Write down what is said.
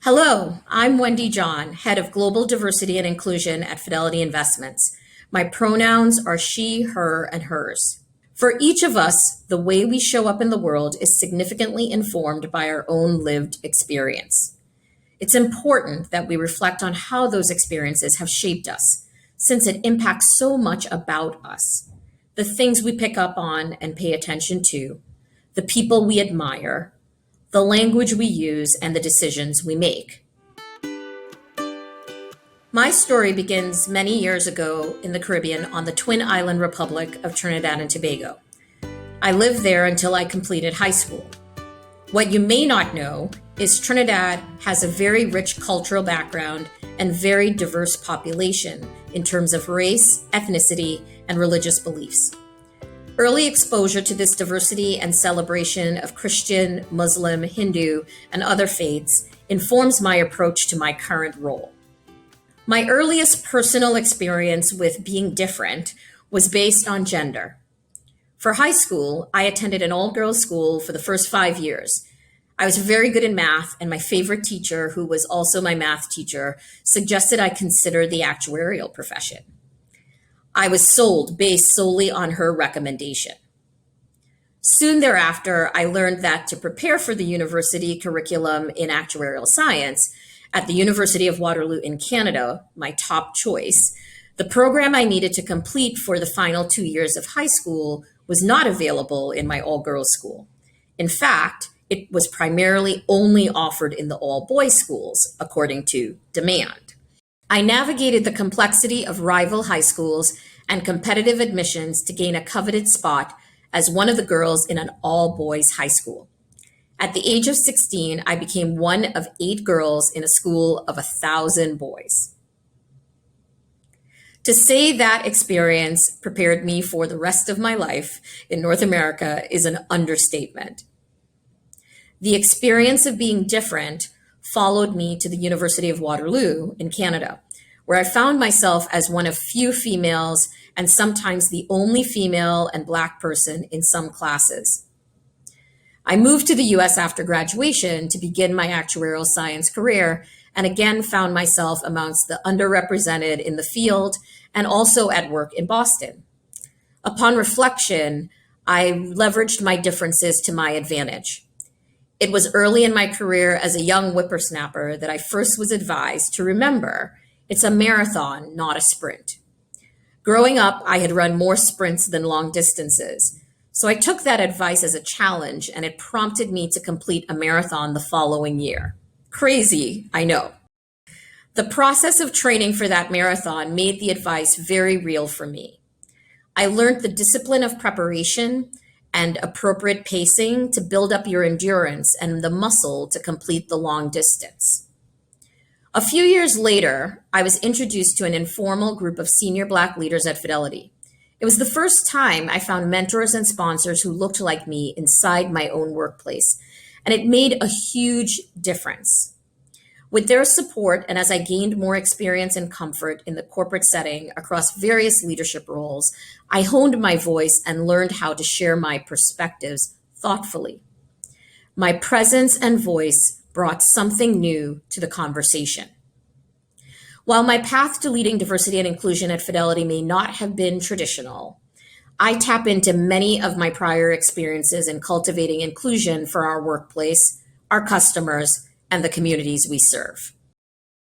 Hello, I'm Wendy John, Head of Global Diversity and Inclusion at Fidelity Investments. My pronouns are she, her, and hers. For each of us, the way we show up in the world is significantly informed by our own lived experience. It's important that we reflect on how those experiences have shaped us, since it impacts so much about us. The things we pick up on and pay attention to, the people we admire, the language we use, and the decisions we make. My story begins many years ago in the Caribbean on the Twin Island Republic of Trinidad and Tobago. I lived there until I completed high school. What you may not know is Trinidad has a very rich cultural background and very diverse population in terms of race, ethnicity, and religious beliefs. Early exposure to this diversity and celebration of Christian, Muslim, Hindu, and other faiths informs my approach to my current role. My earliest personal experience with being different was based on gender. For high school, I attended an all-girls school for the first 5 years. I was very good in math, and my favorite teacher, who was also my math teacher, suggested I consider the actuarial profession. I was sold based solely on her recommendation. Soon thereafter, I learned that to prepare for the university curriculum in actuarial science at the University of Waterloo in Canada, my top choice, the program I needed to complete for the final 2 years of high school was not available in my all-girls school. In fact, it was primarily only offered in the all-boys schools, according to demand. I navigated the complexity of rival high schools and competitive admissions to gain a coveted spot as one of the girls in an all-boys high school. At the age of 16, I became one of 8 girls in a school of 1,000 boys. To say that experience prepared me for the rest of my life in North America is an understatement. The experience of being different followed me to the University of Waterloo in Canada, where I found myself as one of few females and sometimes the only female and Black person in some classes. I moved to the US after graduation to begin my actuarial science career and again found myself amongst the underrepresented in the field and also at work in Boston. Upon reflection, I leveraged my differences to my advantage. It was early in my career as a young whippersnapper that I first was advised to remember it's a marathon, not a sprint. Growing up, I had run more sprints than long distances. So I took that advice as a challenge, and it prompted me to complete a marathon the following year. Crazy, I know. The process of training for that marathon made the advice very real for me. I learned the discipline of preparation and appropriate pacing to build up your endurance and the muscle to complete the long distance. A few years later, I was introduced to an informal group of senior Black leaders at Fidelity. It was the first time I found mentors and sponsors who looked like me inside my own workplace, and it made a huge difference. With their support, and as I gained more experience and comfort in the corporate setting across various leadership roles, I honed my voice and learned how to share my perspectives thoughtfully. My presence and voice brought something new to the conversation. While my path to leading diversity and inclusion at Fidelity may not have been traditional, I tap into many of my prior experiences in cultivating inclusion for our workplace, our customers, and the communities we serve.